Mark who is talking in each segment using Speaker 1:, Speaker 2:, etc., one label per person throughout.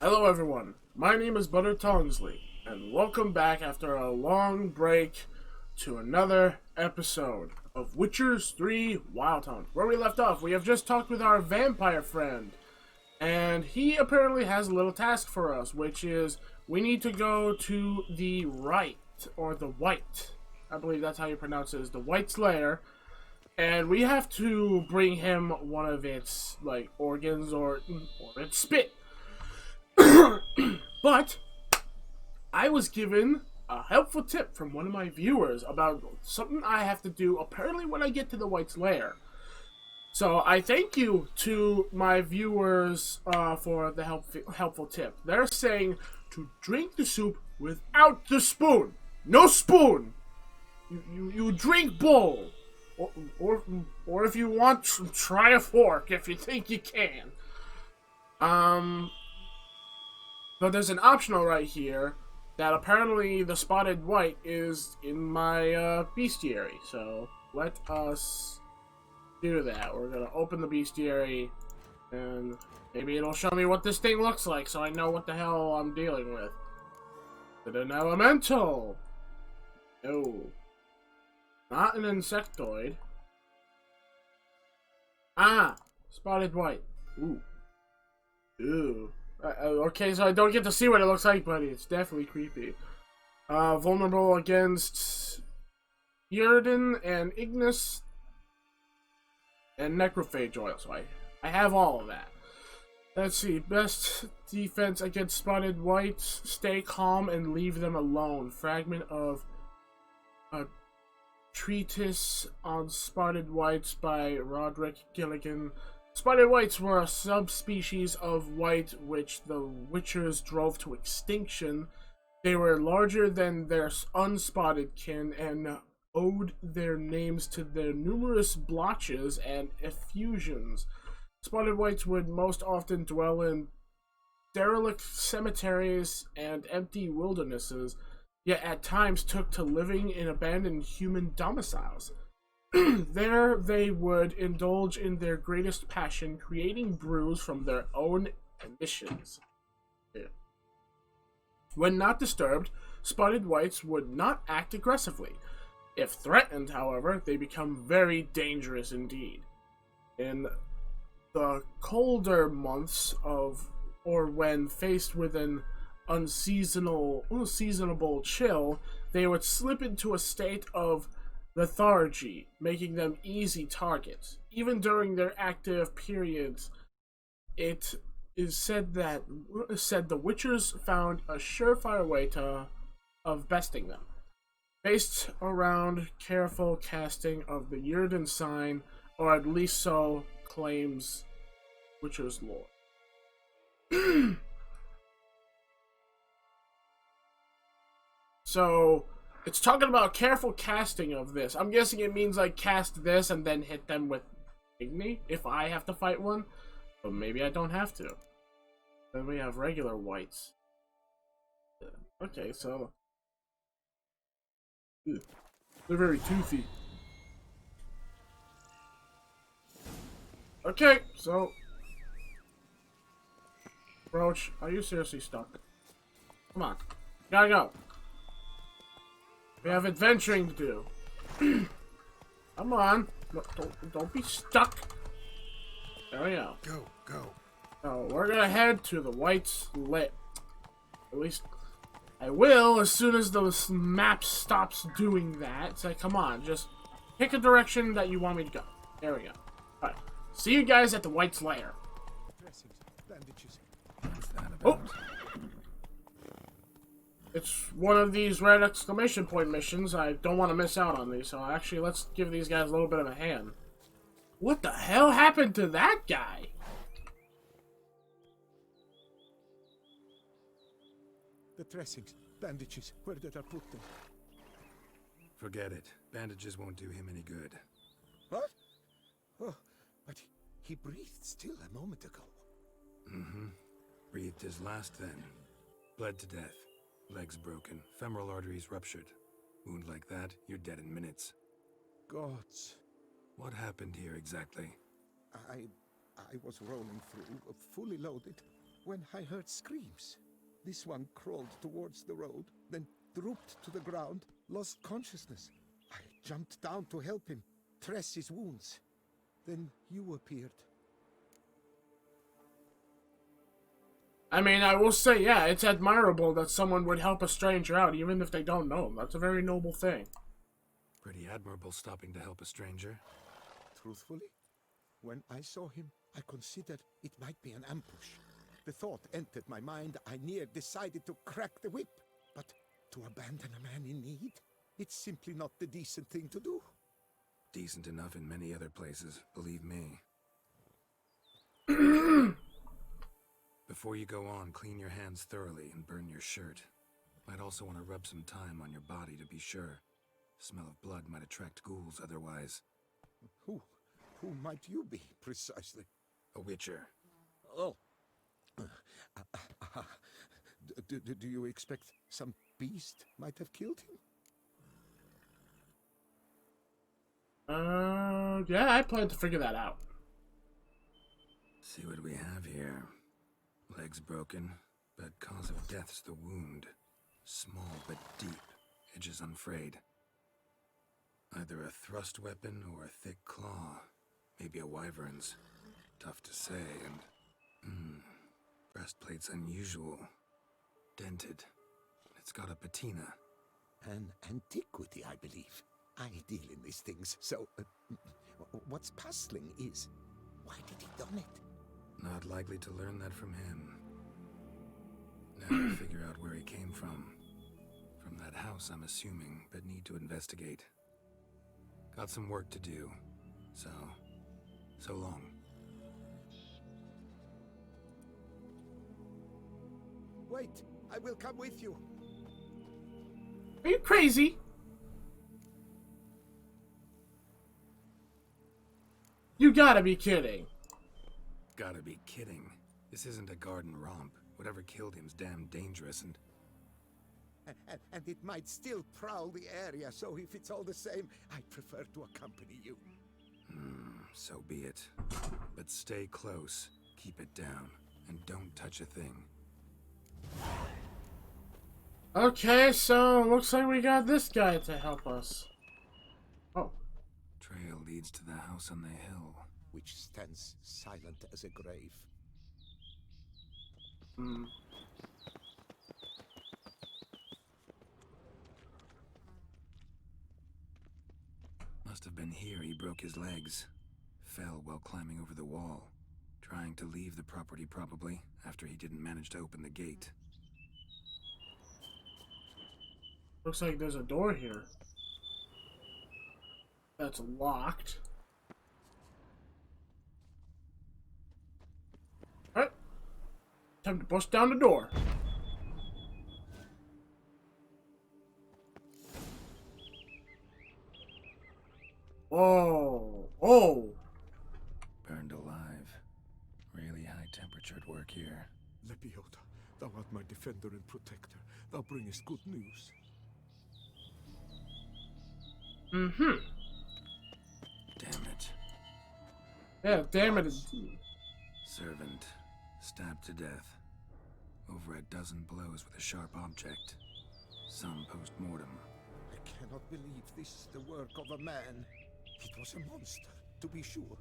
Speaker 1: Hello everyone, my name is Tongsly, and welcome back after a long break to another episode of Witcher's 3 Wild Hunt. Where we left off, we have just talked with our vampire friend, and he apparently has a little task for us, which is we need to go to the Wight. I believe that's how you pronounce it, is the Wight's lair, and we have to bring him one of its, organs or its spit. But I was given a helpful tip from one of my viewers about something I have to do apparently when I get to the Wight's lair. So I thank you to my viewers for the helpful tip. They're saying to drink the soup without the spoon. No spoon. You drink bowl. Or if you want, try a fork if you think you can. But there's an optional right here that apparently the spotted wight is in my bestiary. So let us do that. We're gonna open the bestiary, and maybe it'll show me what this thing looks like, so I know what the hell I'm dealing with. Is it an elemental? No, not an insectoid. Ah, spotted wight. Ooh. Okay, so I don't get to see what it looks like, but it's definitely creepy. Vulnerable against Yrden and Ignis and Necrophage oil, so I have all of that. Let's see, best defense against spotted wights, stay calm and leave them alone. Fragment of a treatise on spotted wights by Roderick Gilligan. Spotted wights were a subspecies of wight which the Witchers drove to extinction. They were larger than their unspotted kin and owed their names to their numerous blotches and effusions. Spotted wights would most often dwell in derelict cemeteries and empty wildernesses, yet at times took to living in abandoned human domiciles. There they would indulge in their greatest passion, creating brews from their own emissions. When not disturbed, spotted wights would not act aggressively. If threatened, however, they become very dangerous indeed. In the colder months or when faced with an unseasonable chill, they would slip into a state of lethargy, making them easy targets. Even during their active periods, it is said the Witchers found a surefire way of besting them, based around careful casting of the Yrden sign, or at least so claims Witcher's lore. So it's talking about careful casting of this. I'm guessing it means cast this and then hit them with Igni if I have to fight one. But maybe I don't have to. Then we have regular wights. Okay, so they're very toothy. Okay, so Roach, are you seriously stuck? Come on. Gotta go. We have adventuring to do. Come on. No, don't be stuck. There we go.
Speaker 2: Go.
Speaker 1: So we're gonna head to the Wight's lair. At least I will as soon as the map stops doing that. So come on, just pick a direction that you want me to go. There we go. Alright. See you guys at the Wight's lair. Oh! It's one of these red exclamation point missions. I don't want to miss out on these, so actually let's give these guys a little bit of a hand. What the hell happened to that guy?
Speaker 2: The dressings, bandages, where did I put them?
Speaker 3: Forget it. Bandages won't do him any good.
Speaker 2: What? Oh, but he breathed still a moment ago.
Speaker 3: Mm-hmm. Breathed his last then. Bled to death. Legs broken, femoral arteries ruptured. Wound like that, you're dead in minutes.
Speaker 2: Gods.
Speaker 3: What happened here exactly?
Speaker 2: I was rolling through, fully loaded. when I heard screams. This one crawled towards the road, then drooped to the ground, lost consciousness. I jumped down to help him, dress his wounds. Then you appeared.
Speaker 1: I mean, I will say, yeah, it's admirable that someone would help a stranger out, even if they don't know him. That's a very noble thing.
Speaker 3: Pretty admirable stopping to help a stranger.
Speaker 2: Truthfully, when I saw him, I considered it might be an ambush. The thought entered my mind, I near decided to crack the whip. But to abandon a man in need? It's simply not the decent thing to do.
Speaker 3: Decent enough in many other places, believe me. Before you go on, clean your hands thoroughly and burn your shirt. Might also want to rub some thyme on your body to be sure. Smell of blood might attract ghouls otherwise.
Speaker 2: Who might you be, precisely?
Speaker 3: A witcher.
Speaker 2: Oh. Do you expect some beast might have killed him?
Speaker 1: Yeah, I plan to figure that out.
Speaker 3: See what we have here. Legs broken, but cause of death's the wound. Small but deep, edges unfrayed. Either a thrust weapon or a thick claw. Maybe a wyvern's. Tough to say, and... breastplate's unusual. Dented. It's got a patina.
Speaker 2: An antiquity, I believe. I deal in these things, so... what's puzzling is... why did he done it?
Speaker 3: Not likely to learn that from him. Now to figure out where he came from. From that house, I'm assuming, but need to investigate. Got some work to do. So long.
Speaker 2: Wait, I will come with you.
Speaker 1: Are you crazy? You gotta be kidding.
Speaker 3: Gotta be kidding. This isn't a garden romp. Whatever killed him's damn dangerous and
Speaker 2: it might still prowl the area, so if it's all the same, I'd prefer to accompany you.
Speaker 3: So be it. But stay close, keep it down, and don't touch a thing.
Speaker 1: Okay, so looks like we got this guy to help us. Oh.
Speaker 3: Trail leads to the house on the hill.
Speaker 2: Which stands silent as a grave.
Speaker 3: Must have been here he broke his legs. Fell while climbing over the wall. Trying to leave the property probably, after he didn't manage to open the gate.
Speaker 1: Looks like there's a door here. That's locked. Alright. Time to bust down the door. Whoa. Oh.
Speaker 3: Burned alive. Really high temperatured work here.
Speaker 2: Lepiota, thou art my defender and protector. Thou bringest good news.
Speaker 3: Damn it.
Speaker 1: Yeah, damn it.
Speaker 3: Servant. Stabbed to death. Over a dozen blows with a sharp object. Some post-mortem.
Speaker 2: I cannot believe this is the work of a man. It was a monster, to be sure.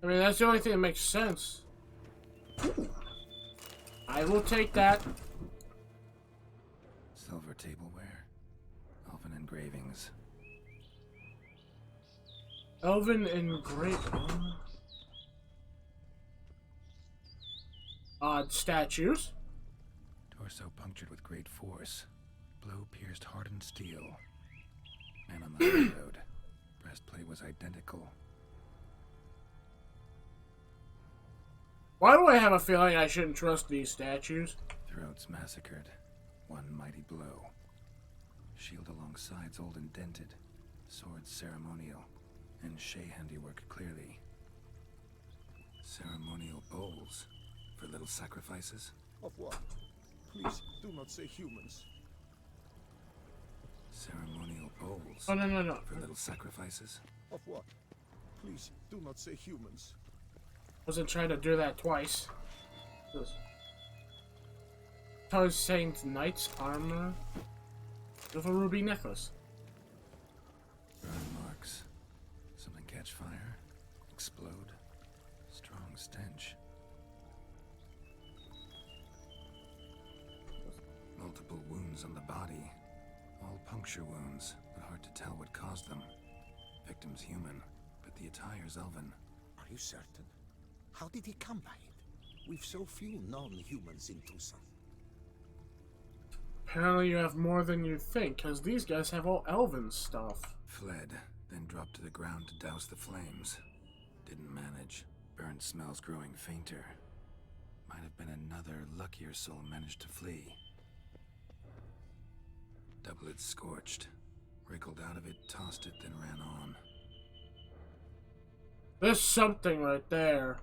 Speaker 1: I mean, that's the only thing that makes sense. I will take that.
Speaker 3: Silver tableware. Elven engravings.
Speaker 1: Elven engraving. Odd statues.
Speaker 3: Torso punctured with great force. Blow pierced hardened steel. Man on the high road. Breastplate was identical.
Speaker 1: Why do I have a feeling I shouldn't trust these statues?
Speaker 3: Throats massacred. One mighty blow. Shield along sides old and dented. Swords ceremonial. And Shea handiwork clearly. Ceremonial bowls. For little sacrifices?
Speaker 2: Of what? Please, do not say humans.
Speaker 3: Ceremonial bowls.
Speaker 1: Oh, no.
Speaker 3: For little sacrifices?
Speaker 2: Of what? Please, do not say humans.
Speaker 1: Wasn't trying to do that twice. Just Tar Saint Knight's armor with a ruby necklace.
Speaker 3: Burn marks. Something catch fire, explode. Strong stench. Multiple wounds on the body. All puncture wounds, but hard to tell what caused them. Victim's human, but the attire's elven.
Speaker 2: Are you certain? How did he come by it? We've so few non-humans in Tucson.
Speaker 1: Apparently you have more than you think, because these guys have all elven stuff.
Speaker 3: Fled, then dropped to the ground to douse the flames. Didn't manage. Burnt smells growing fainter. Might have been another luckier soul managed to flee. Doublet scorched. Wriggled out of it, tossed it, then ran on.
Speaker 1: There's something right there.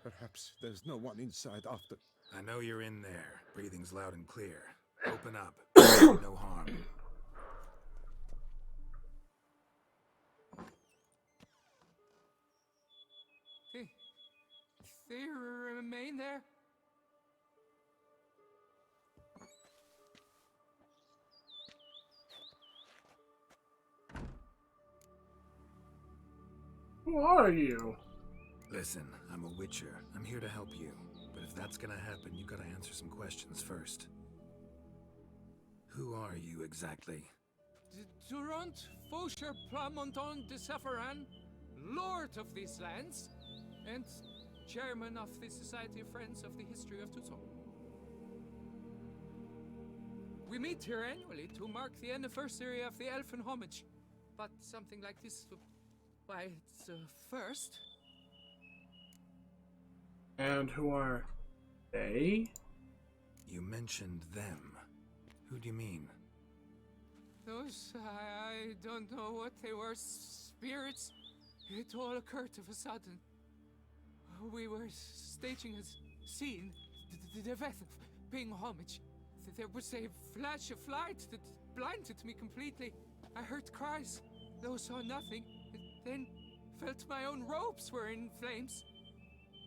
Speaker 2: Perhaps there's no one inside after.
Speaker 3: I know you're in there. Breathing's loud and clear. Open up. No harm.
Speaker 4: They remain there?
Speaker 1: Who are you?
Speaker 3: Listen, I'm a witcher. I'm here to help you. But if that's gonna happen, you gotta answer some questions first. Who are you exactly?
Speaker 4: Durant Faucher Plamonton de Safaran, Lord of these lands, and Chairman of the Society of Friends of the History of Tucson. We meet here annually to mark the anniversary of the Elfin Homage, but something like this, why, it's a first.
Speaker 1: And who are they?
Speaker 3: You mentioned them. Who do you mean?
Speaker 4: Those, I don't know what they were, spirits. It all occurred of a sudden. We were staging a scene, the death of paying homage. There was a flash of light that blinded me completely. I heard cries, though saw nothing, then felt my own robes were in flames.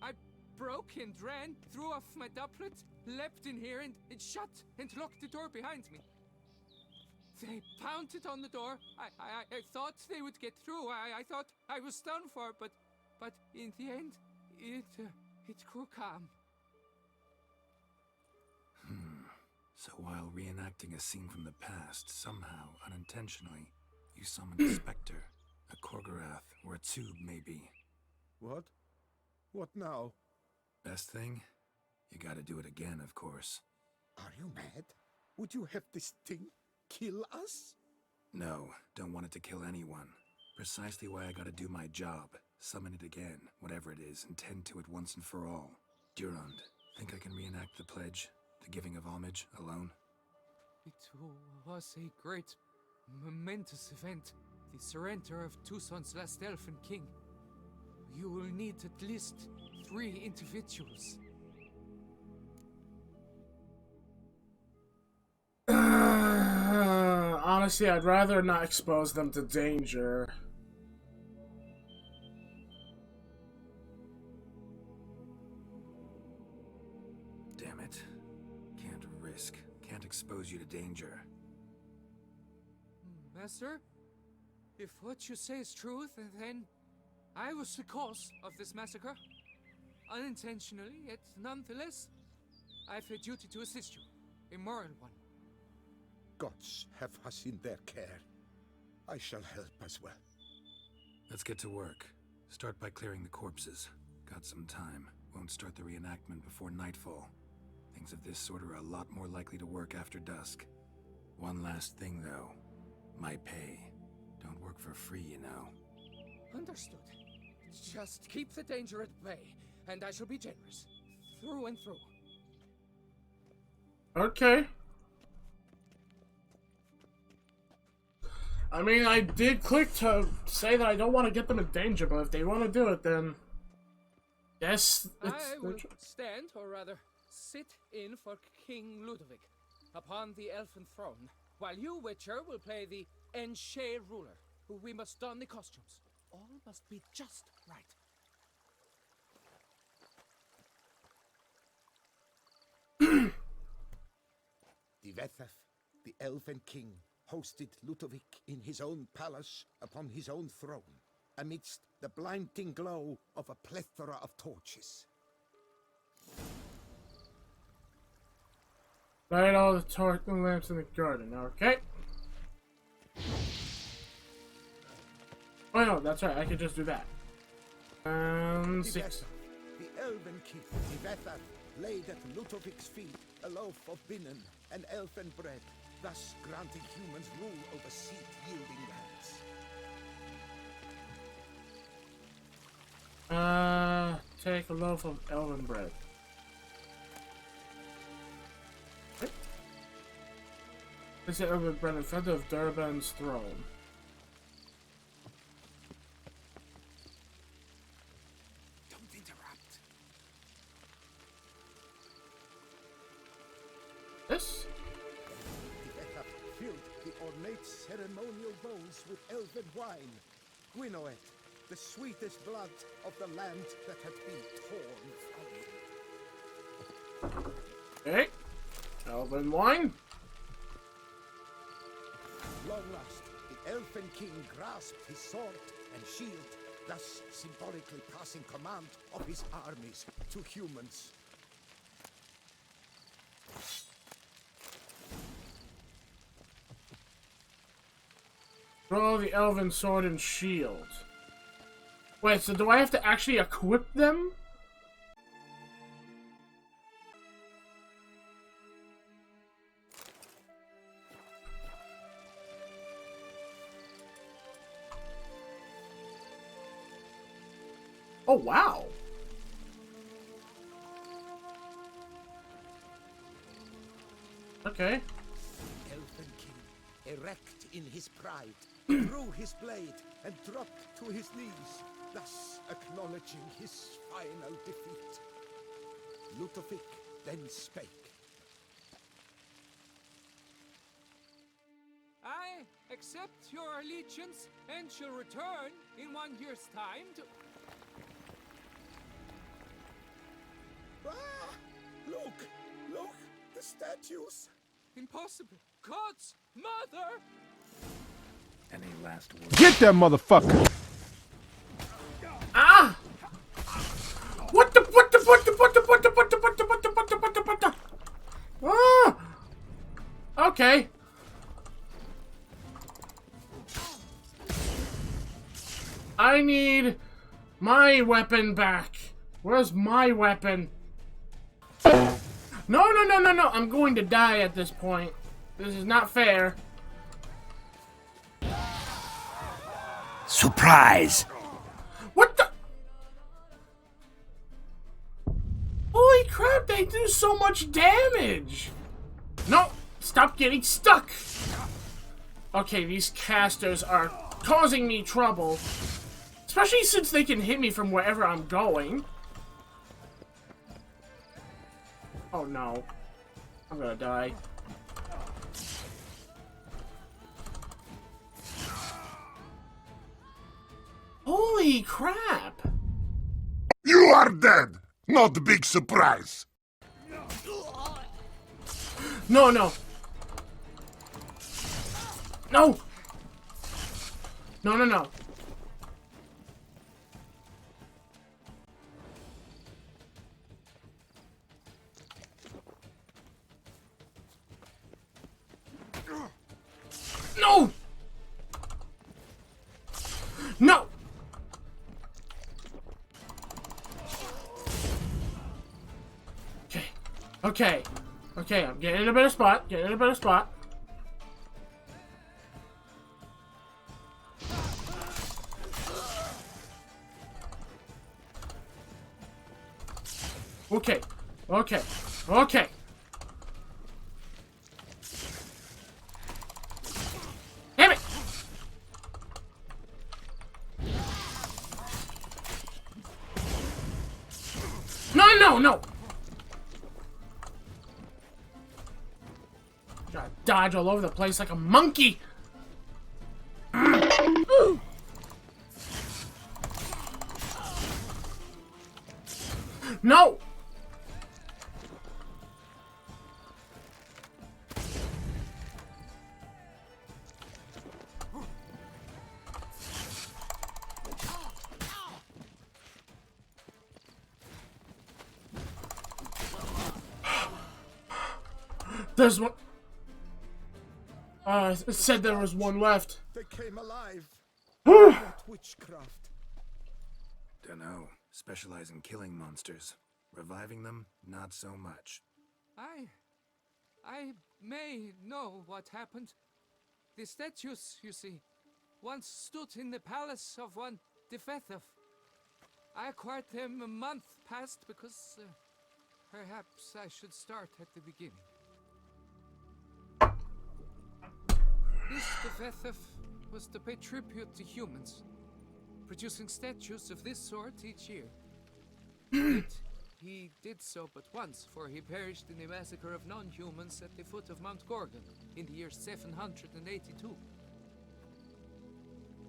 Speaker 4: I broke and ran, threw off my doublet, leapt in here and shut and locked the door behind me. They pounded on the door. I thought they would get through. I thought I was done for, but in the end, it grew calm.
Speaker 3: So while reenacting a scene from the past, somehow, unintentionally, you summoned a specter, a Korgorath, or a tube, maybe.
Speaker 2: What? What now?
Speaker 3: Best thing? You gotta do it again, of course.
Speaker 2: Are you mad? Would you have this thing kill us?
Speaker 3: No, don't want it to kill anyone. Precisely why I gotta do my job. Summon it again, whatever it is, and tend to it once and for all. Durand, think I can reenact the pledge? The giving of homage, alone?
Speaker 4: It was a great, momentous event. The surrender of Tucson's last elfin king. You will need at least 3 individuals.
Speaker 1: Honestly, I'd rather not expose them to danger.
Speaker 3: Damn it. Can't risk. Can't expose you to danger.
Speaker 4: Master, if what you say is truth, then I was the cause of this massacre. Unintentionally, yet nonetheless, I've a duty to assist you. A moral one.
Speaker 2: Gods have us in their care. I shall help as well.
Speaker 3: Let's get to work. Start by clearing the corpses. Got some time. Won't start the reenactment before nightfall. Things of this sort are a lot more likely to work after dusk. One last thing, though. My pay. Don't work for free, you know.
Speaker 4: Understood. Just keep the danger at bay, and I shall be generous. Through and through.
Speaker 1: Okay. I mean, I did click to say that I don't want to get them in danger, but if they want to do it, then... Yes,
Speaker 4: I will stand, or rather, must sit in for King Ludovic upon the elfin throne, while you, Witcher, will play the Enche ruler, who we must don the costumes. All must be just right.
Speaker 2: Divethaf, the elven king, hosted Ludovic in his own palace upon his own throne, amidst the blinding glow of a plethora of torches.
Speaker 1: Light all the torching lamps in the garden, okay? Oh no, that's right, I could just do that. 6.
Speaker 2: The elven king, Divethaf, laid at Ludovic's feet a loaf of binnen and elfin bread, thus granting humans rule over seed-yielding lands.
Speaker 1: Take a loaf of elven bread. Okay. This is elven bread in front of Durban's throne.
Speaker 2: Don't interrupt.
Speaker 1: This?
Speaker 2: Divethaf filled the ornate ceremonial bowls with elven wine, Gwinoet, the sweetest blood of the land that had been torn from you.
Speaker 1: Okay. Elven wine.
Speaker 2: Long last, the elfin king grasped his sword and shield, thus symbolically passing command of his armies to humans.
Speaker 1: Draw the elven sword and shield. Wait, so do I have to actually equip them? Oh, wow. Okay.
Speaker 2: Elfin king, erect in his pride, drew his blade and dropped to his knees, thus acknowledging his final defeat. Ludovic then spake.
Speaker 4: I accept your allegiance and shall return in 1 year's time to...
Speaker 2: Ah! Look, the statues!
Speaker 4: Impossible! God's mother!
Speaker 3: Any last words?
Speaker 5: Get that motherfucker!
Speaker 1: Ah! What the? Ah! Okay. I need my weapon back. Where's my weapon? No. I'm going to die at this point. This is not fair.
Speaker 5: Surprise!
Speaker 1: What the? Holy crap, they do so much damage! No! Stop getting stuck! Okay, these casters are causing me trouble. Especially since they can hit me from wherever I'm going. Oh no. I'm gonna die. Holy crap!
Speaker 6: You are dead! Not big surprise!
Speaker 1: No! No! No! No! No! Okay, I'm getting in a better spot. Okay. Damn it! No! dodge all over the place like a monkey. No! There's one. It said there was one left.
Speaker 2: They came alive. What witchcraft?
Speaker 3: Dunno. Specialize in killing monsters. Reviving them, not so much.
Speaker 4: I may know what happened. The statues, you see, once stood in the palace of one Defethov. I acquired them a month past because perhaps I should start at the beginning. This Defethov was to pay tribute to humans, producing statues of this sort each year. Yet, he did so but once, for he perished in the massacre of non-humans at the foot of Mount Gorgon in the year 782.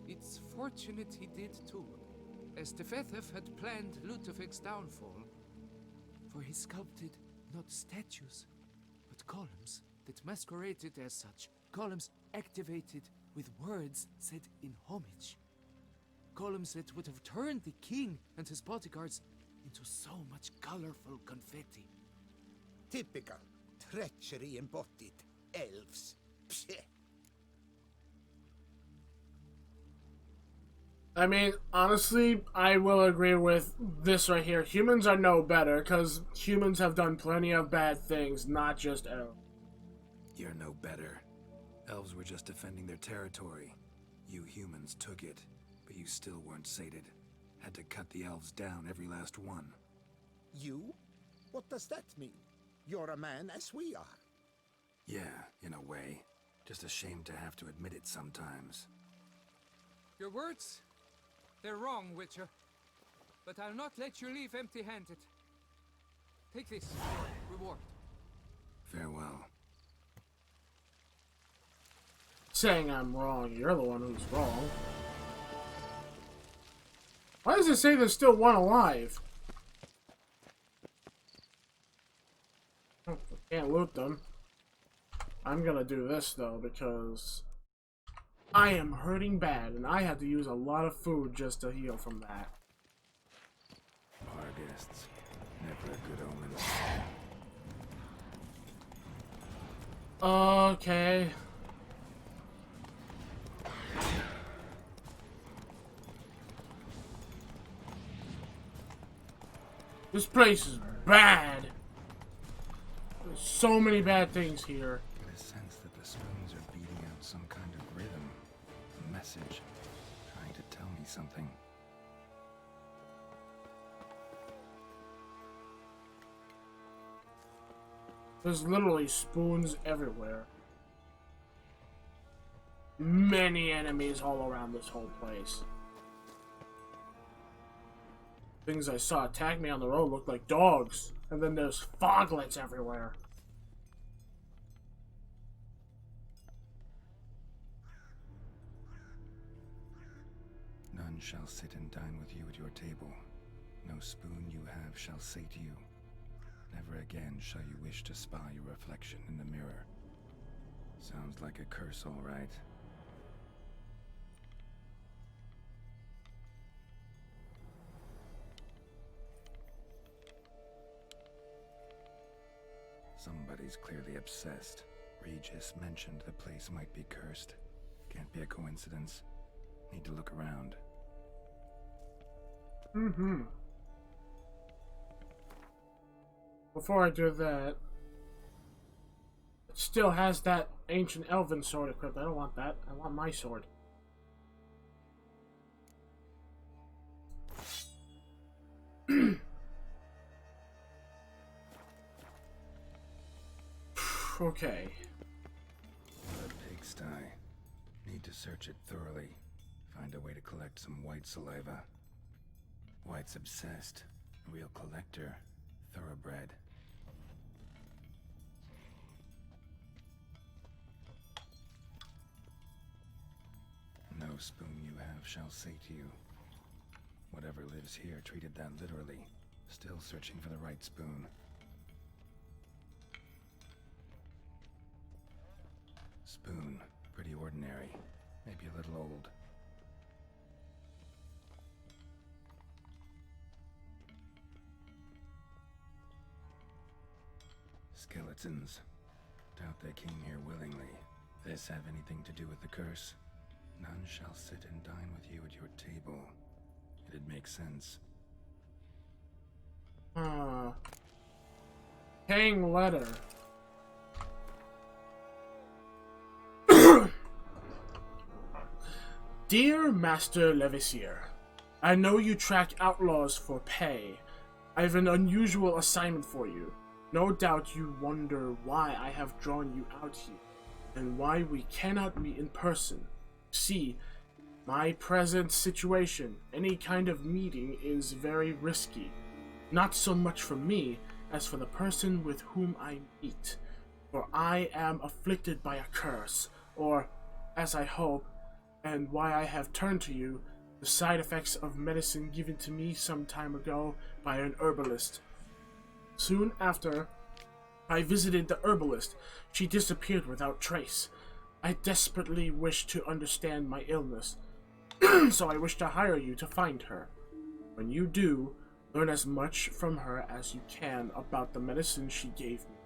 Speaker 4: It's fortunate he did too, as Defethov had planned Ludovic's downfall, for he sculpted not statues, but columns that masqueraded as such. Columns activated with words said in homage. Columns that would have turned the king and his bodyguards into so much colorful confetti.
Speaker 2: Typical. Treachery embodied. Elves. Psheh.
Speaker 1: I mean, honestly, I will agree with this right here. Humans are no better, because humans have done plenty of bad things, not just elves.
Speaker 3: You're no better. Elves were just defending their territory. You humans took it, but you still weren't sated. Had to cut the elves down, every last one.
Speaker 2: You? What does that mean? You're a man as we are.
Speaker 3: Yeah, in a way. Just ashamed to have to admit it sometimes.
Speaker 4: Your words? They're wrong, Witcher. But I'll not let you leave empty-handed. Take this, reward.
Speaker 3: Farewell.
Speaker 1: Saying I'm wrong, you're the one who's wrong. Why does it say there's still one alive? Oh, I can't loot them. I'm gonna do this though, because I am hurting bad, and I had to use a lot of food just to heal from that.
Speaker 3: Barghests. Never a good omen.
Speaker 1: Okay. This place is bad. There's so many bad things here.
Speaker 3: Get a sense that the spoons are beating out some kind of rhythm. A message. Trying to tell me something.
Speaker 1: There's literally spoons everywhere. Many enemies all around this whole place. Things I saw attack me on the road looked like dogs. And then there's foglets everywhere.
Speaker 3: None shall sit and dine with you at your table. No spoon you have shall say to you. Never again shall you wish to spy your reflection in the mirror. Sounds like a curse, all right. Somebody's clearly obsessed. Regis mentioned the place might be cursed. Can't be a coincidence. Need to look around.
Speaker 1: Mm-hmm. Before I do that, it still has that ancient elven sword equipped. I don't want that. I want my sword. Okay.
Speaker 3: A pigsty. Need to search it thoroughly. Find a way to collect some Wight saliva. Wight's obsessed. Real collector. Thoroughbred. spoon you have shall sate you. Whatever lives here treated that literally, still searching for the right spoon. Spoon, pretty ordinary, maybe a little old. Skeletons. Doubt they came here willingly. This have anything to do with the curse? None shall sit and dine with you at your table. It'd make sense.
Speaker 1: Hang letter. Dear Master Levisier, I know you track outlaws for pay. I have an unusual assignment for you. No doubt you wonder why I have drawn you out here, and why we cannot meet in person. See, my present situation, any kind of meeting is very risky. Not so much for me, as for the person with whom I meet. For I am afflicted by a curse, or, as I hope, and why I have turned to you, the side effects of medicine given to me some time ago by an herbalist. Soon after I visited the herbalist, she disappeared without trace. I desperately wish to understand my illness, so I wish to hire you to find her. When you do, learn as much from her as you can about the medicine she gave me.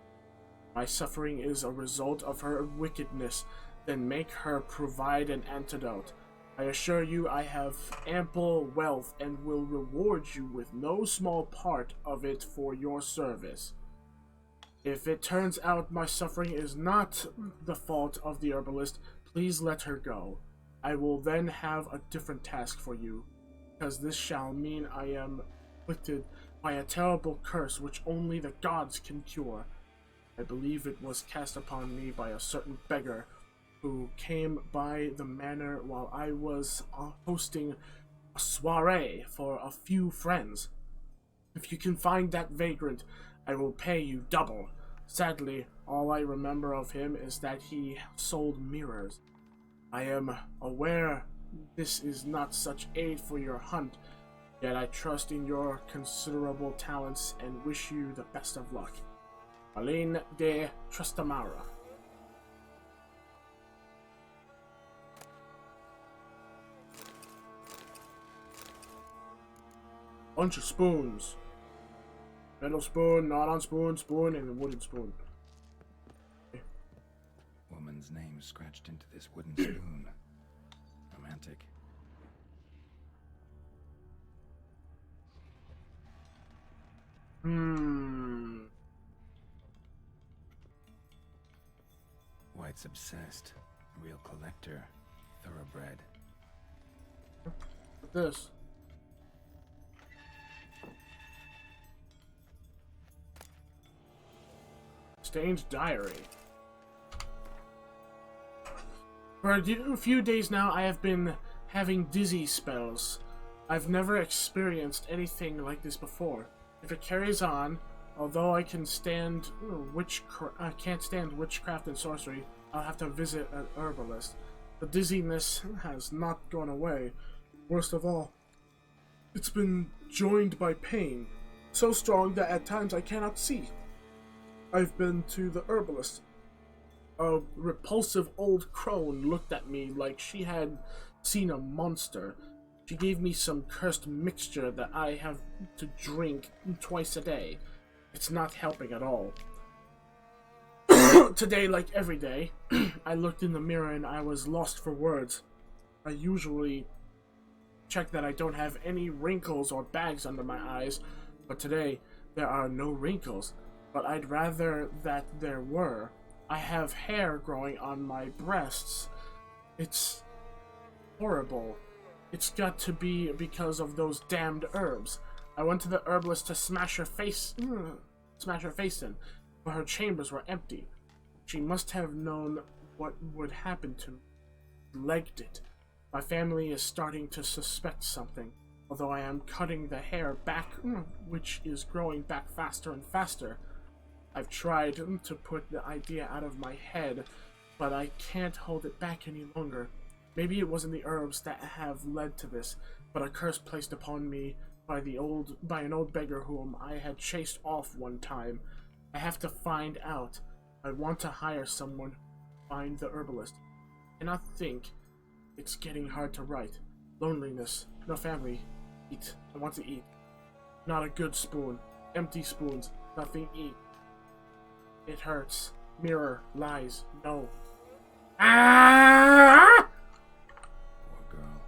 Speaker 1: My suffering is a result of her wickedness, then make her provide an antidote. I assure you I have ample wealth and will reward you with no small part of it for your service. If it turns out my suffering is not the fault of the herbalist, please let her go. I will then have a different task for you, because this shall mean I am afflicted by a terrible curse which only the gods can cure. I believe it was cast upon me by a certain beggar who came by the manor while I was hosting a soiree for a few friends. If you can find that vagrant, I will pay you double. Sadly, all I remember of him is that he sold mirrors. I am aware this is not such aid for your hunt, yet I trust in your considerable talents and wish you the best of luck. Aline de Trastamara. Bunch of spoons. Metal spoon, not on spoon, spoon, and a wooden spoon.
Speaker 3: Woman's name scratched into this wooden spoon. Romantic. Wight's obsessed. Real collector. Thoroughbred.
Speaker 1: What's this? Stained diary. For a few days now, I have been having dizzy spells. I've never experienced anything like this before. If it carries on, although I can't stand witchcraft and sorcery, I'll have to visit an herbalist. The dizziness has not gone away. Worst of all, it's been joined by pain, so strong that at times I cannot see. I've been to the herbalist. A repulsive old crone looked at me like she had seen a monster. She gave me some cursed mixture that I have to drink twice a day. It's not helping at all. Today, like every day, I looked in the mirror and I was lost for words. I usually check that I don't have any wrinkles or bags under my eyes, but today there are no wrinkles. But I'd rather that there were. I have hair growing on my breasts. It's horrible. It's got to be because of those damned herbs. I went to the herbalist to smash her face in, but her chambers were empty. She must have known what would happen to me. Legged it. My family is starting to suspect something, although I am cutting the hair back, which is growing back faster and faster. I've tried to put the idea out of my head, but I can't hold it back any longer. Maybe it wasn't the herbs that have led to this, but a curse placed upon me by an old beggar whom I had chased off one time. I have to find out. I want to hire someone, find the herbalist. And I think it's getting hard to write. Loneliness, no family. Eat. I want to eat. Not a good spoon. Empty spoons. Nothing eat. It hurts. Mirror. Lies. No. Ah!
Speaker 3: Poor girl.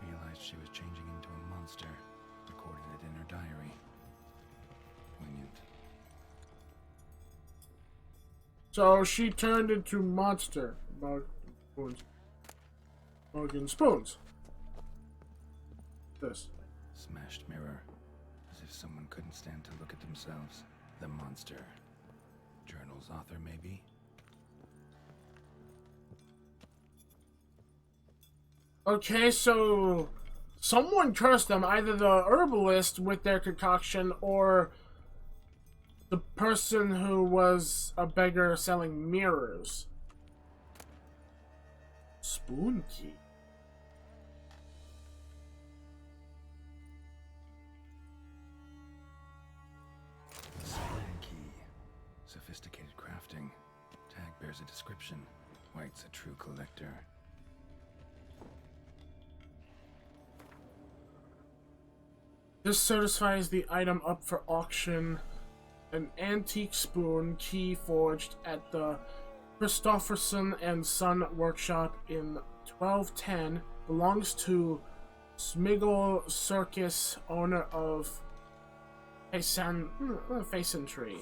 Speaker 3: Realized she was changing into a monster. Recorded it in her diary. Poignant.
Speaker 1: So she turned into monster. Mugging spoons. This.
Speaker 3: Smashed mirror. As if someone couldn't stand to look at themselves. The monster. Journal's author, maybe?
Speaker 1: Okay, so someone cursed them, either the herbalist with their concoction or the person who was a beggar selling mirrors. Spoon key.
Speaker 3: Spoon key. Sophisticated crafting. Tag bears a description. Wight's a true collector.
Speaker 1: This certifies the item up for auction. An antique spoon key forged at the Christopherson and Son workshop in 1210 belongs to Smiggle Circus, owner of Fasentry.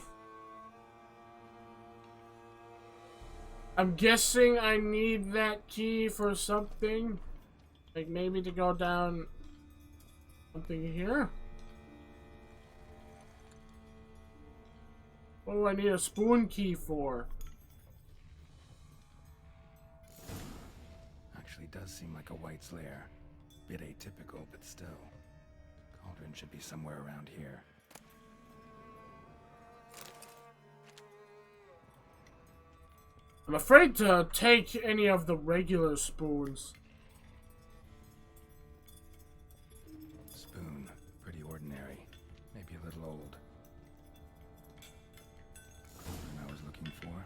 Speaker 1: I'm guessing I need that key for something. Like maybe to go down something here. What do I need a spoon key for?
Speaker 3: Actually does seem like a Wight's lair. Bit atypical, but still. Cauldron should be somewhere around here.
Speaker 1: I'm afraid to take any of the regular spoons.
Speaker 3: Spoon. Pretty ordinary. Maybe a little old. Cauldron I was looking for.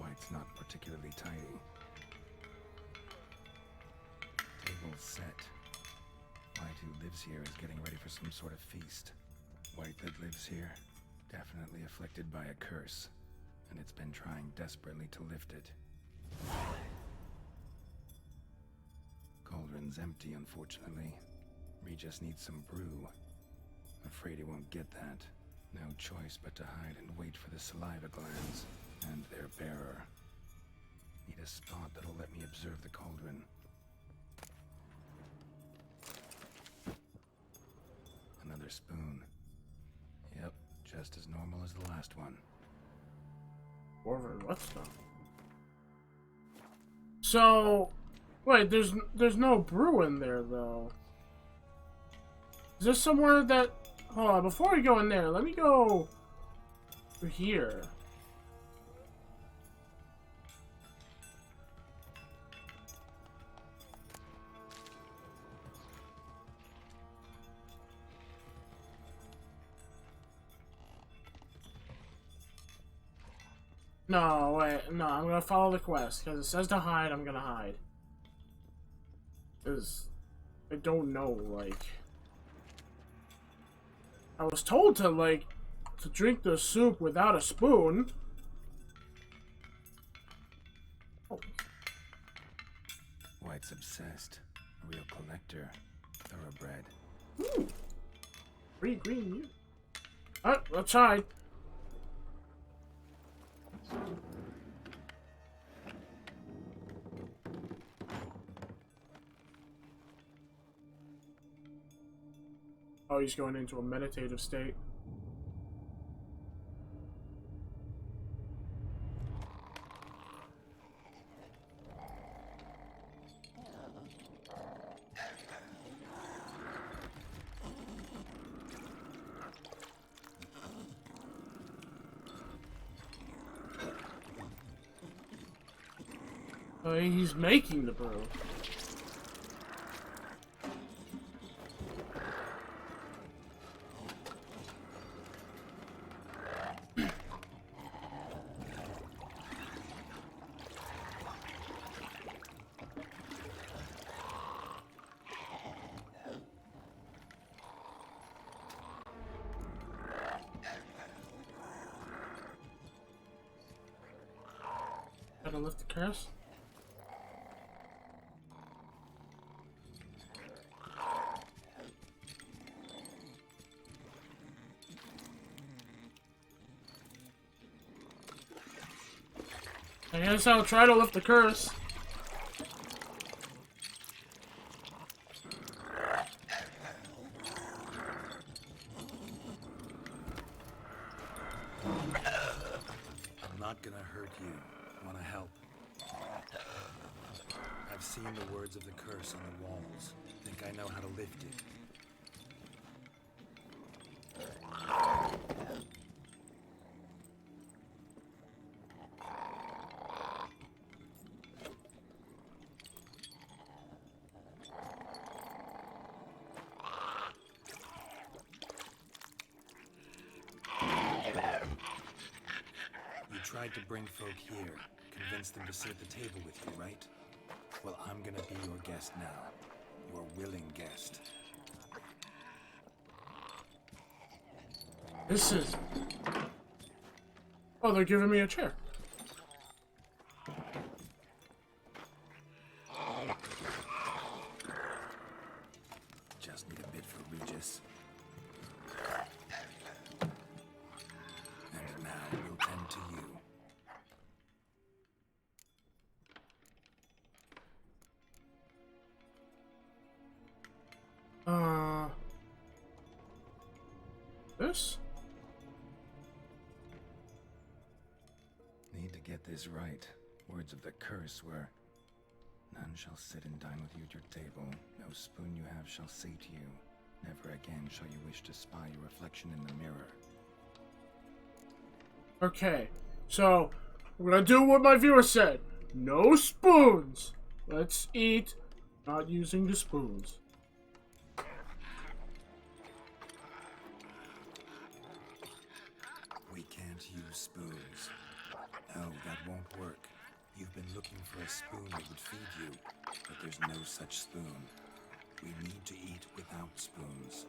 Speaker 3: Wight's not particularly tidy. Table set. Wight, who lives here, is getting ready for some sort of feast. Wight that lives here, definitely afflicted by a curse, and it's been trying desperately to lift it. Cauldron's empty, unfortunately. Regis needs some brew. Afraid he won't get that. No choice but to hide and wait for the saliva glands and their bearer. Need a spot that'll let me observe the cauldron. Another spoon. Yep, just as normal as the last one.
Speaker 1: What stuff? So, wait, there's no brew in there though. Is there somewhere that? Hold on, before we go in there, let me go through here. No, wait, no, I'm gonna follow the quest, because it says to hide, I'm gonna hide. Because I don't know, like... I was told to, like, to drink the soup without a spoon. Oh.
Speaker 3: Wight's obsessed. A real collector. Thoroughbred.
Speaker 1: Ooh. Free green. Alright, let's hide. Oh, he's going into a meditative state. He's making the brew. Gotta lift the curse. I guess I'll try to lift the curse.
Speaker 3: I'm not gonna hurt you. Wanna help? I've seen the words of the curse on the walls. Think I know how to lift it. You tried to bring folk here, convince them to sit at the table with you, right? Well, I'm gonna be your guest now. Your willing guest.
Speaker 1: This is... Oh, they're giving me a chair.
Speaker 3: Just need a bit for Regis. And now we'll tend to you.
Speaker 1: This?
Speaker 3: Need to get this right. Words of the curse were, none shall sit and dine with you at your table. No spoon you have shall sate you. Never again shall you wish to spy your reflection in the mirror.
Speaker 1: Okay, so we're gonna do what my viewer said. No spoons. Let's eat, not using the spoons.
Speaker 3: We can't use spoons. No, that won't work. You've been looking for a spoon that would feed you, but there's no such spoon. We need to eat without spoons.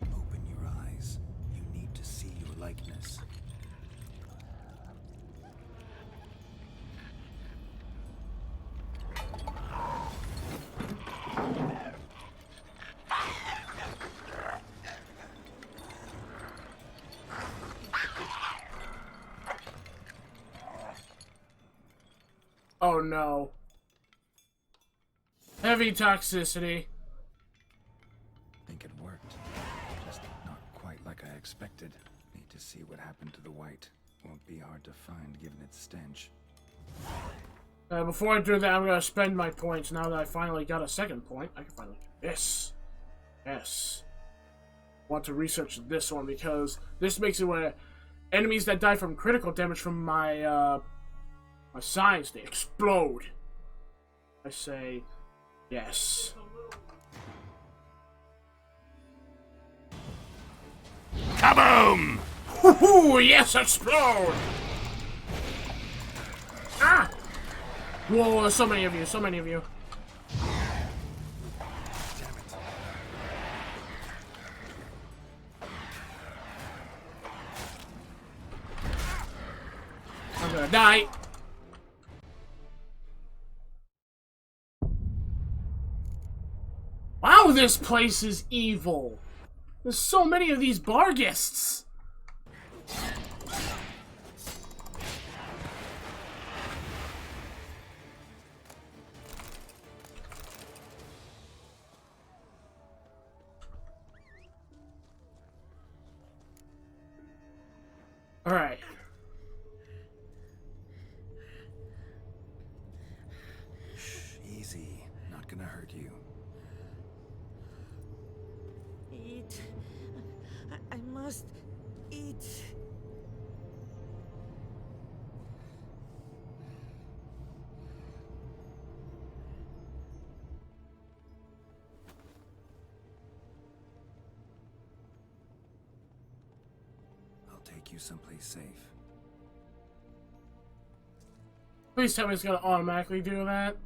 Speaker 3: Open your eyes. You need to see your likeness.
Speaker 1: Oh no. Heavy toxicity.
Speaker 3: Think it worked. Just not quite like I expected. Need to see what happened to the Wight. Won't be hard to find given its stench.
Speaker 1: Before I do that, I'm gonna spend my points now that I finally got a second point. I can finally... Yes. Yes. Want to research this one because this makes it where enemies that die from critical damage from my, my signs, they explode. I say... Yes.
Speaker 6: Kaboom!
Speaker 1: Woohoo! Yes, explode! Ah! Whoa, there's so many of you, so many of you. I'm gonna die. Wow, this place is evil. There's so many of these bar guests. Alright.
Speaker 3: Shh, easy. Not gonna hurt you.
Speaker 5: Eat. I must eat.
Speaker 3: I'll take you someplace safe.
Speaker 1: Please tell me it's gonna automatically do that.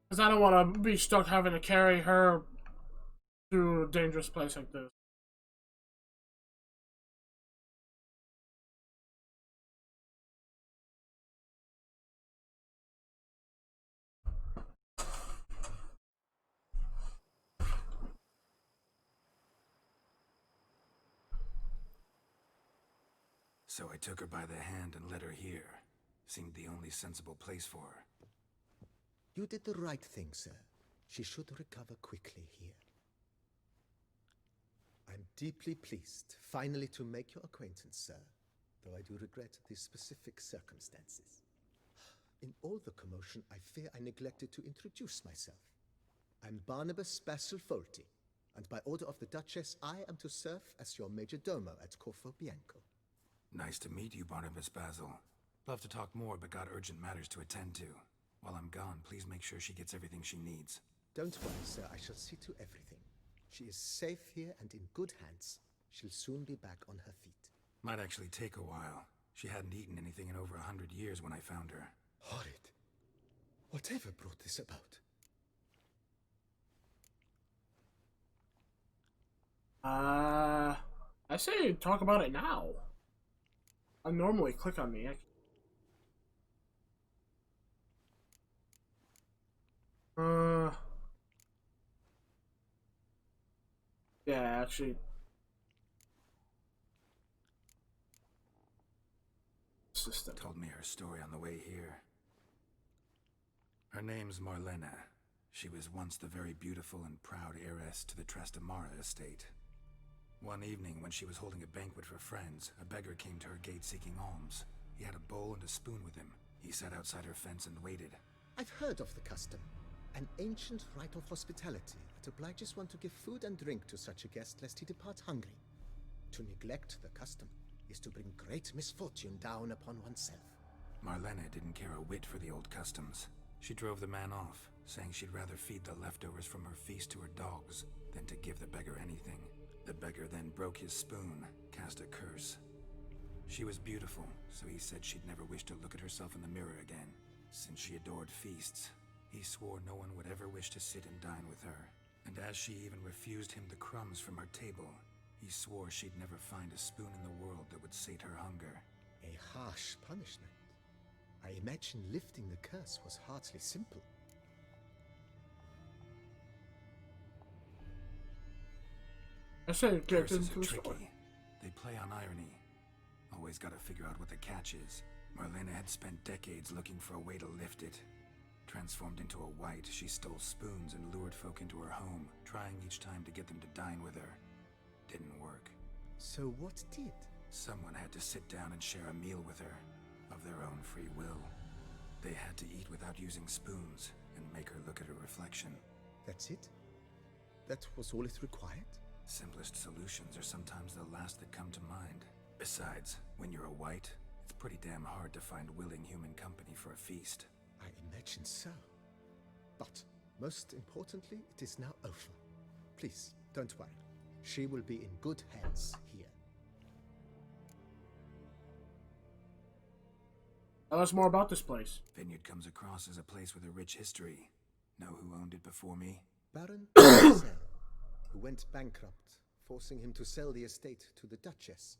Speaker 1: Because I don't want to be stuck having to carry her through a dangerous place like this.
Speaker 3: So I took her by the hand and led her here. Seemed the only sensible place for her.
Speaker 7: You did the right thing, sir. She should recover quickly here. I'm deeply pleased, finally, to make your acquaintance, sir, though I do regret the specific circumstances. In all the commotion, I fear I neglected to introduce myself. I'm Barnabas Basil Folty, and by order of the Duchess, I am to serve as your major domo at Corfo Bianco.
Speaker 3: Nice to meet you, Barnabas Basil. Love to talk more, but got urgent matters to attend to. While I'm gone, please make sure she gets everything she needs.
Speaker 7: Don't worry, sir. I shall see to everything. She is safe here and in good hands. She'll soon be back on her feet.
Speaker 3: Might actually take a while. She hadn't eaten anything in over 100 years when I found her.
Speaker 7: Horrid. Whatever brought this about?
Speaker 1: I say talk about it now. I normally click on the yeah, actually. System.
Speaker 3: Told me her story on the way here. Her name's Marlena. She was once the very beautiful and proud heiress to the Trastamara estate. One evening, when she was holding a banquet for friends, a beggar came to her gate seeking alms. He had a bowl and a spoon with him. He sat outside her fence and waited.
Speaker 7: I've heard of the custom. An ancient rite of hospitality that obliges one to give food and drink to such a guest lest he depart hungry. To neglect the custom is to bring great misfortune down upon oneself.
Speaker 3: Marlena didn't care a whit for the old customs. She drove the man off, saying she'd rather feed the leftovers from her feast to her dogs than to give the beggar anything. The beggar then broke his spoon, cast a curse. She was beautiful, so he said she'd never wish to look at herself in the mirror again. Since she adored feasts, he swore no one would ever wish to sit and dine with her. And as she even refused him the crumbs from her table, he swore she'd never find a spoon in the world that would sate her hunger.
Speaker 7: A harsh punishment. I imagine lifting the curse was hardly simple.
Speaker 1: I say get
Speaker 3: Curses
Speaker 1: into
Speaker 3: are
Speaker 1: the
Speaker 3: tricky.
Speaker 1: story.
Speaker 3: They play on irony. Always gotta figure out what the catch is. Marlena had spent decades looking for a way to lift it. Transformed into a Wight, she stole spoons and lured folk into her home, trying each time to get them to dine with her. Didn't work.
Speaker 7: So what did?
Speaker 3: Someone had to sit down and share a meal with her, of their own free will. They had to eat without using spoons, and make her look at her reflection.
Speaker 7: That's it? That was all it required?
Speaker 3: Simplest solutions are sometimes the last that come to mind. Besides, when you're a Wight, it's pretty damn hard to find willing human company for a feast.
Speaker 7: I imagine so. But, most importantly, it is now over. Please, don't worry. She will be in good hands here.
Speaker 1: Tell us more about this place.
Speaker 3: Vineyard comes across as a place with a rich history. Know who owned it before me?
Speaker 7: Baron Tongsly, who went bankrupt, forcing him to sell the estate to the Duchess.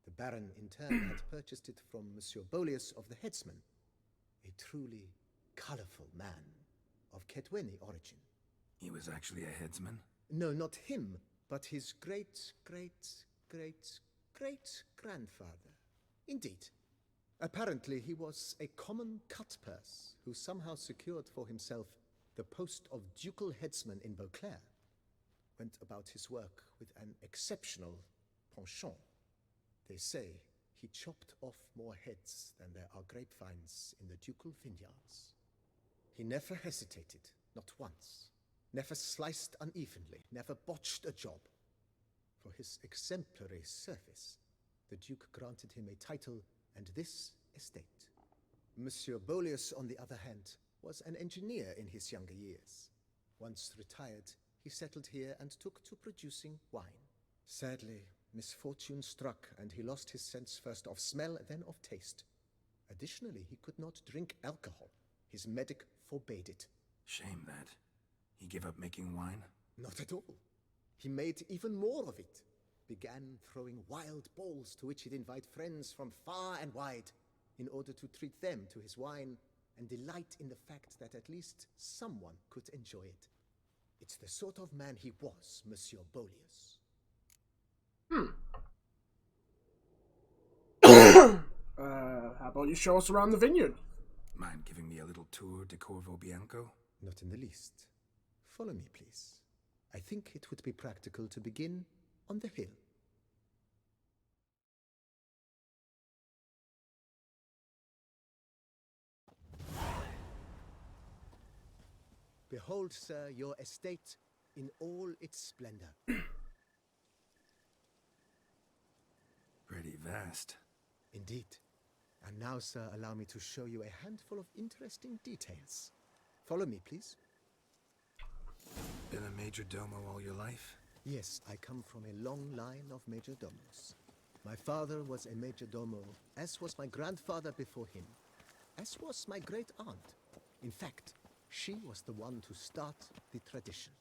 Speaker 7: The Baron, in turn, had purchased it from Monsieur Bolius of the Headsman, a truly colorful man of Ketweni origin.
Speaker 3: He was actually a headsman?
Speaker 7: No, not him, but his great-great-great-great-grandfather. Indeed. Apparently, he was a common cut-purse who somehow secured for himself the post of ducal headsman in Beauclair. Went about his work with an exceptional penchant. They say he chopped off more heads than there are grapevines in the ducal vineyards. He never hesitated, not once. Never sliced unevenly, never botched a job. For his exemplary service, the Duke granted him a title and this estate. Monsieur Bolius, on the other hand, was an engineer in his younger years. Once retired, he settled here and took to producing wine. Sadly, misfortune struck and he lost his sense first of smell, then of taste. Additionally, he could not drink alcohol. His medic forbade it.
Speaker 3: Shame that. He gave up making wine?
Speaker 7: Not at all. He made even more of it. Began throwing wild balls to which he'd invite friends from far and wide in order to treat them to his wine and delight in the fact that at least someone could enjoy it. It's the sort of man he was, Monsieur Bolius.
Speaker 1: How about you show us around the vineyard?
Speaker 3: Mind giving me a little tour de Corvo Bianco?
Speaker 7: Not in the least. Follow me, please. I think it would be practical to begin on the hill. Behold, sir, your estate in all its splendor.
Speaker 3: Pretty vast.
Speaker 7: Indeed. And now, sir, allow me to show you a handful of interesting details. Follow me, please.
Speaker 3: Been a major domo all your life?
Speaker 7: Yes, I come from a long line of major domos. My father was a major domo, as was my grandfather before him, as was my great aunt. In fact, she was the one to start the tradition.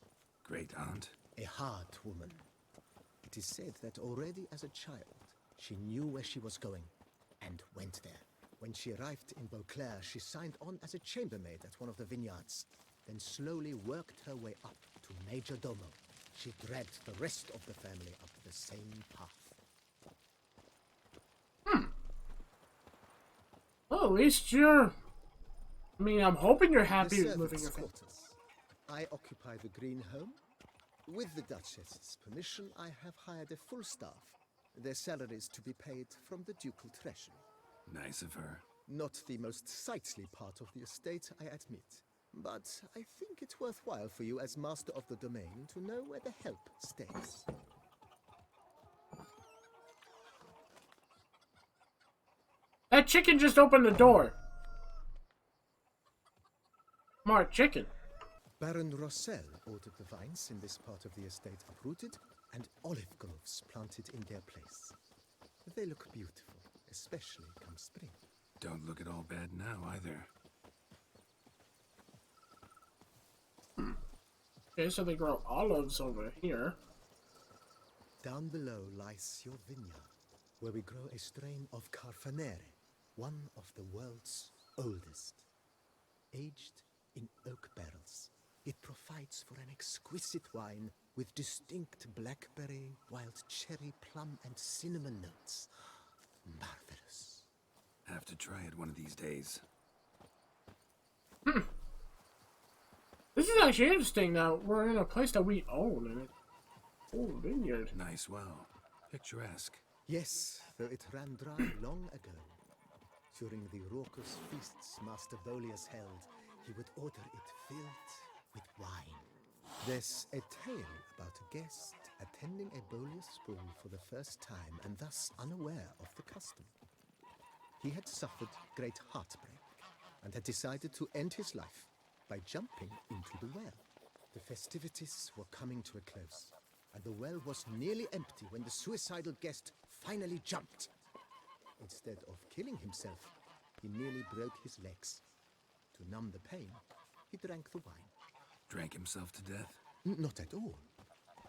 Speaker 3: Great aunt?
Speaker 7: A hard woman. It is said that already as a child, she knew where she was going, and went there. When she arrived in Beauclair, she signed on as a chambermaid at one of the vineyards, then slowly worked her way up to major domo. She dragged the rest of the family up the same path.
Speaker 1: Well, at least you're... I mean, I'm hoping you're happy
Speaker 7: The
Speaker 1: living
Speaker 7: servants'
Speaker 1: your family.
Speaker 7: quarters. I occupy the green home. With the Duchess's permission, I have hired a full staff. Their salaries to be paid from the ducal treasury.
Speaker 3: Nice of her.
Speaker 7: Not the most sightly part of the estate, I admit. But I think it's worthwhile for you as master of the domain to know where the help stays.
Speaker 1: That chicken just opened the door. Smart chicken.
Speaker 7: Baron Rossel ordered the vines in this part of the estate uprooted and olive groves planted in their place. They look beautiful, especially come spring.
Speaker 3: Don't look at all bad now, either.
Speaker 1: Okay, so they grow olives over here.
Speaker 7: Down below lies your vineyard, where we grow a strain of Carfanere, one of the world's oldest. Aged in oak barrels, it provides for an exquisite wine with distinct blackberry, wild cherry, plum, and cinnamon notes. Marvelous.
Speaker 3: Have to try it one of these days.
Speaker 1: This is actually interesting now. We're in a place that we own, and it's a full vineyard.
Speaker 3: Nice well. Picturesque.
Speaker 7: Yes, though it ran dry long ago. During the raucous feasts Master Bolius held, he would order it filled with wine. There's a tale about a guest attending a Bolius ball for the first time and thus unaware of the custom. He had suffered great heartbreak and had decided to end his life by jumping into the well. The festivities were coming to a close, and the well was nearly empty when the suicidal guest finally jumped. Instead of killing himself, he merely broke his legs. To numb the pain, he drank the wine.
Speaker 3: Drank himself to death?
Speaker 7: Not at all.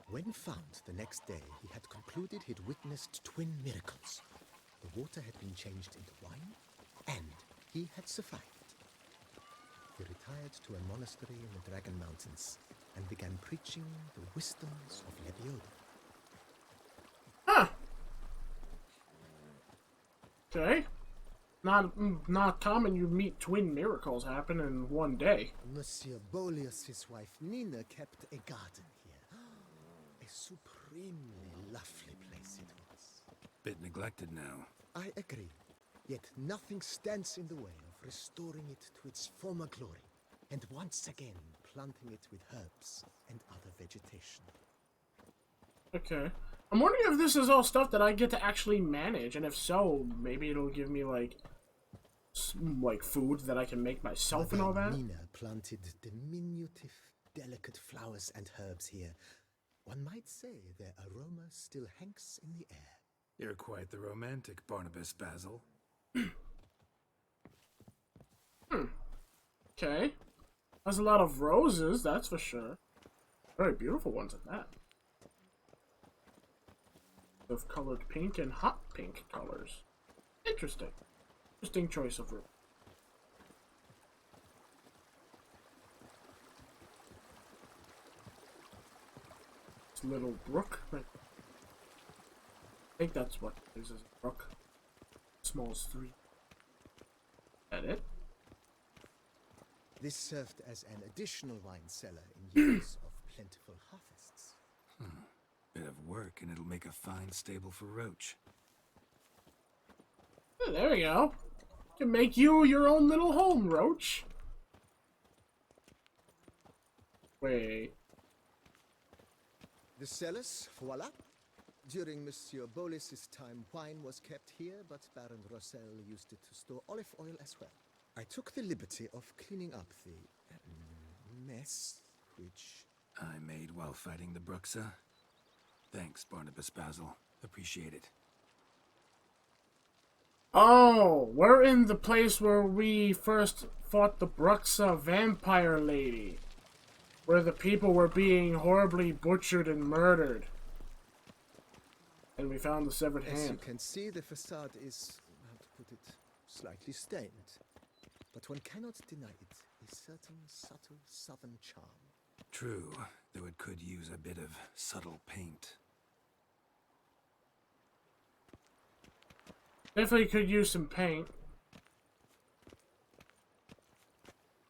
Speaker 7: When found the next day, he had concluded he'd witnessed twin miracles. The water had been changed into wine, and he had survived. He retired to a monastery in the Dragon Mountains and began preaching the wisdoms of Lebioda.
Speaker 1: Huh. Okay. Not common you meet twin miracles happen in one day.
Speaker 7: Monsieur Bolius' wife Nina kept a garden here. A supremely lovely place it was.
Speaker 3: Bit neglected now.
Speaker 7: I agree. Yet nothing stands in the way of restoring it to its former glory, and once again planting it with herbs and other vegetation.
Speaker 1: Okay. I'm wondering if this is all stuff that I get to actually manage, and if so, maybe it'll give me like food that I can make myself and all that.
Speaker 7: Nina planted diminutive, delicate flowers and herbs here. One might say their aroma still hangs in the air.
Speaker 3: You're quite the romantic, Barnabas Basil.
Speaker 1: Okay. Has a lot of roses, that's for sure. Very beautiful ones at that. Of colored pink and hot pink colors. Interesting. Interesting choice of room. This little brook. I think that's what it is a brook. Small street. Is that it?
Speaker 7: This served as an additional wine cellar in years of plentiful harvests.
Speaker 3: Bit of work and it'll make a fine stable for Roach.
Speaker 1: Yeah, there we go. Can make you your own little home, Roach. Wait.
Speaker 7: The cellars, voila. During Monsieur Bolis's time, wine was kept here, but Baron Rossel used it to store olive oil as well. I took the liberty of cleaning up the mess, which
Speaker 3: I made while fighting the Bruxa. Thanks, Barnabas Basil. Appreciate it.
Speaker 1: Oh, we're in the place where we first fought the Bruxa vampire lady. Where the people were being horribly butchered and murdered. And we found the severed hand.
Speaker 7: As you can see, the facade is, how to put it, slightly stained. But one cannot deny it a certain subtle southern charm.
Speaker 3: True, though it could use a bit of subtle paint.
Speaker 1: Definitely could use some paint.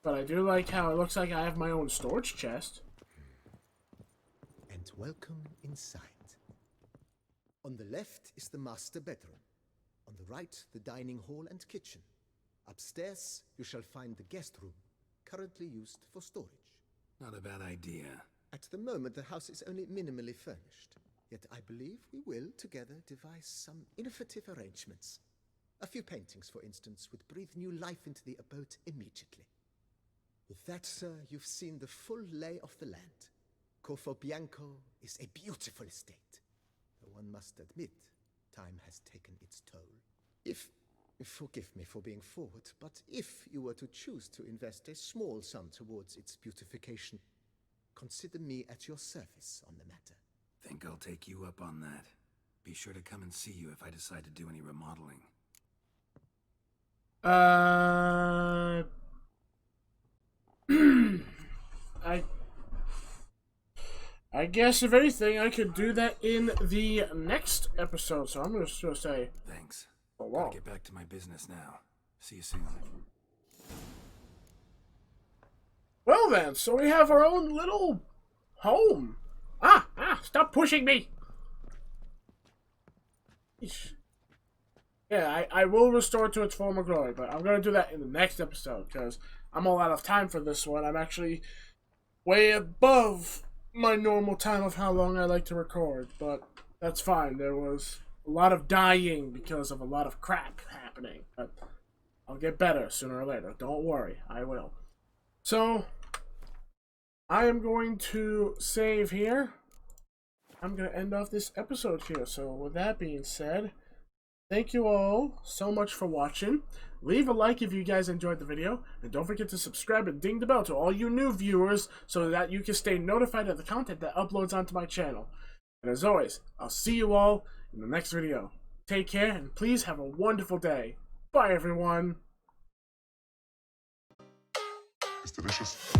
Speaker 1: But I do like how it looks like I have my own storage chest.
Speaker 7: And welcome inside. On the left is the master bedroom. On the right, the dining hall and kitchen. Upstairs, you shall find the guest room, currently used for storage.
Speaker 3: Not a bad idea.
Speaker 7: At the moment, the house is only minimally furnished. Yet I believe we will, together, devise some innovative arrangements. A few paintings, for instance, would breathe new life into the abode immediately. With that, sir, you've seen the full lay of the land. Corfo Bianco is a beautiful estate. Though one must admit, time has taken its toll. Forgive me for being forward, but if you were to choose to invest a small sum towards its beautification, consider me at your service on the matter.
Speaker 3: Think I'll take you up on that. Be sure to come and see you if I decide to do any remodeling.
Speaker 1: I guess if anything, I could do that in the next episode. So I'm just gonna say
Speaker 3: Thanks.
Speaker 1: so long.
Speaker 3: Gotta get back to my business now. See you soon.
Speaker 1: Well then, so we have our own little home. Stop pushing me. Eesh. Yeah, I will restore it to its former glory, but I'm gonna do that in the next episode because I'm all out of time for this one. I'm actually way above my normal time of how long I like to record, but that's fine. There was a lot of dying because of a lot of crap happening, but I'll get better sooner or later. Don't worry, I will. So, I am going to save here. I'm going to end off this episode here. So, with that being said, thank you all so much for watching. Leave a like if you guys enjoyed the video. And don't forget to subscribe and ding the bell to all you new viewers so that you can stay notified of the content that uploads onto my channel. And as always, I'll see you all in the next video. Take care and please have a wonderful day. Bye everyone.
Speaker 6: It's delicious.